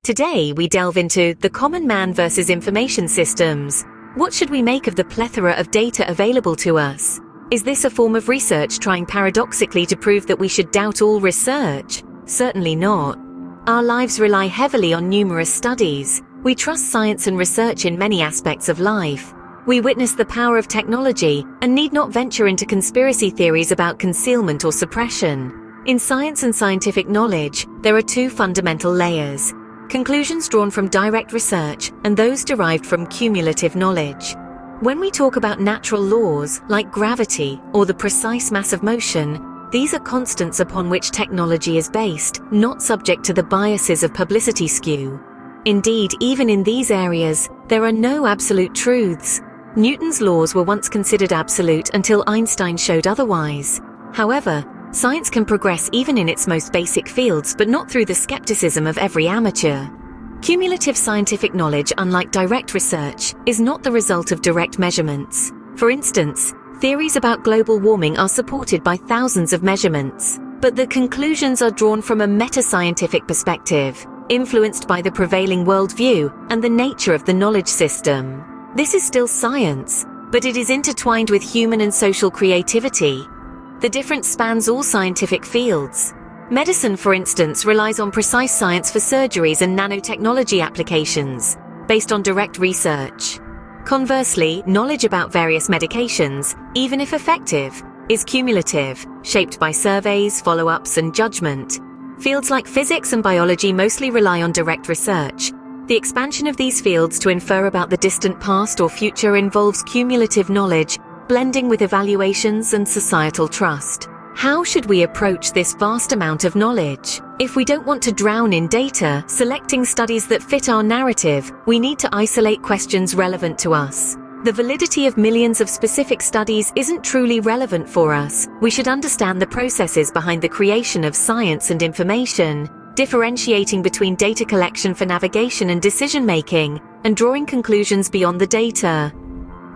Today, we delve into the common man versus information systems. What should we make of the plethora of data available to us? Is this a form of research trying paradoxically to prove that we should doubt all research? Certainly not. Our lives rely heavily on numerous studies. We trust science and research in many aspects of life. We witness the power of technology and need not venture into conspiracy theories about concealment or suppression. In science and scientific knowledge, there are two fundamental layers: conclusions drawn from direct research and those derived from cumulative knowledge. When we talk about natural laws like gravity or the precise mass of motion, these are constants upon which technology is based, not subject to the biases of publicity skew. Indeed, even in these areas, there are no absolute truths. Newton's laws were once considered absolute until Einstein showed otherwise. However, science can progress even in its most basic fields, but not through the skepticism of every amateur. Cumulative scientific knowledge, unlike direct research, is not the result of direct measurements. For instance, theories about global warming are supported by thousands of measurements, but the conclusions are drawn from a meta-scientific perspective, influenced by the prevailing worldview and the nature of the knowledge system. This is still science, but it is intertwined with human and social creativity. The difference spans all scientific fields. Medicine, for instance, relies on precise science for surgeries and nanotechnology applications, based on direct research. Conversely, knowledge about various medications, even if effective, is cumulative, shaped by surveys, follow-ups, and judgment. Fields like physics and biology mostly rely on direct research. The expansion of these fields to infer about the distant past or future involves cumulative knowledge, blending with evaluations and societal trust. How should we approach this vast amount of knowledge? If we don't want to drown in data, selecting studies that fit our narrative, we need to isolate questions relevant to us. The validity of millions of specific studies isn't truly relevant for us. We should understand the processes behind the creation of science and information, differentiating between data collection for navigation and decision-making, and drawing conclusions beyond the data.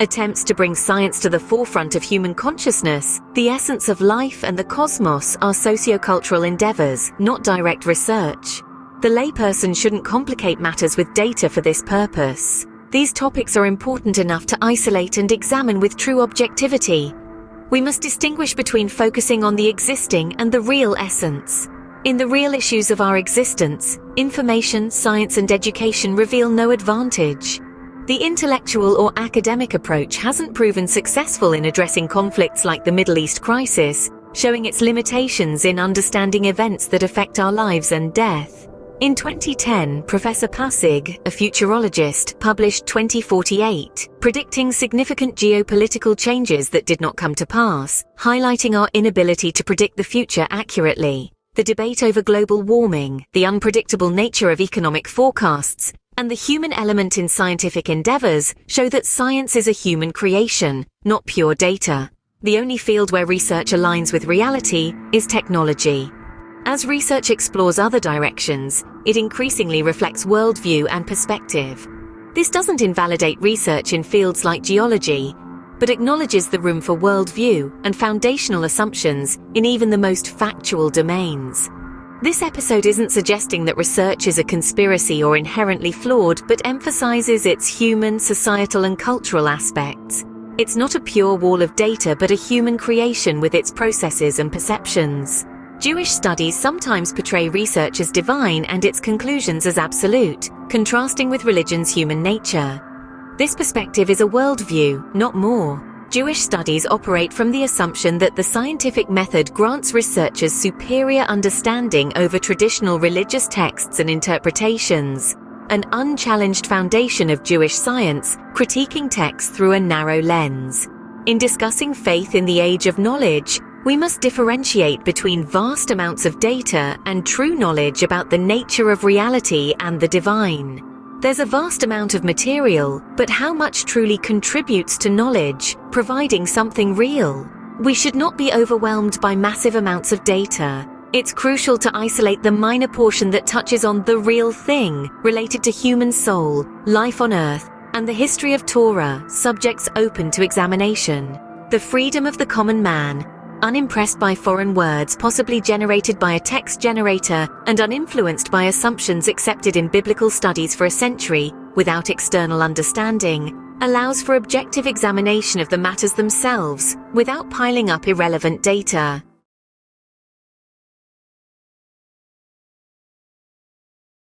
Attempts to bring science to the forefront of human consciousness, the essence of life and the cosmos, are sociocultural endeavors, not direct research. The layperson shouldn't complicate matters with data for this purpose. These topics are important enough to isolate and examine with true objectivity. We must distinguish between focusing on the existing and the real essence. In the real issues of our existence, information, science, and education reveal no advantage. The intellectual or academic approach hasn't proven successful in addressing conflicts like the Middle East crisis, showing its limitations in understanding events that affect our lives and death. In 2010, Professor Passig, a futurologist, published 2048, predicting significant geopolitical changes that did not come to pass, highlighting our inability to predict the future accurately. The debate over global warming, the unpredictable nature of economic forecasts, and the human element in scientific endeavors show that science is a human creation, not pure data. The only field where research aligns with reality is technology. As research explores other directions, it increasingly reflects worldview and perspective. This doesn't invalidate research in fields like geology, but acknowledges the room for worldview and foundational assumptions in even the most factual domains. This episode isn't suggesting that research is a conspiracy or inherently flawed, but emphasizes its human, societal, and cultural aspects. It's not a pure wall of data, but a human creation with its processes and perceptions. Jewish studies sometimes portray research as divine and its conclusions as absolute, contrasting with religion's human nature. This perspective is a worldview, not more. Jewish studies operate from the assumption that the scientific method grants researchers superior understanding over traditional religious texts and interpretations, an unchallenged foundation of Jewish science, critiquing texts through a narrow lens. In discussing faith in the age of knowledge, we must differentiate between vast amounts of data and true knowledge about the nature of reality and the divine. There's a vast amount of material, but how much truly contributes to knowledge, providing something real? We should not be overwhelmed by massive amounts of data. It's crucial to isolate the minor portion that touches on the real thing, related to human soul, life on earth, and the history of Torah, subjects open to examination. The freedom of the common man. unimpressed by foreign words possibly generated by a text generator, and uninfluenced by assumptions accepted in biblical studies for a century, without external understanding, allows for objective examination of the matters themselves, without piling up irrelevant data.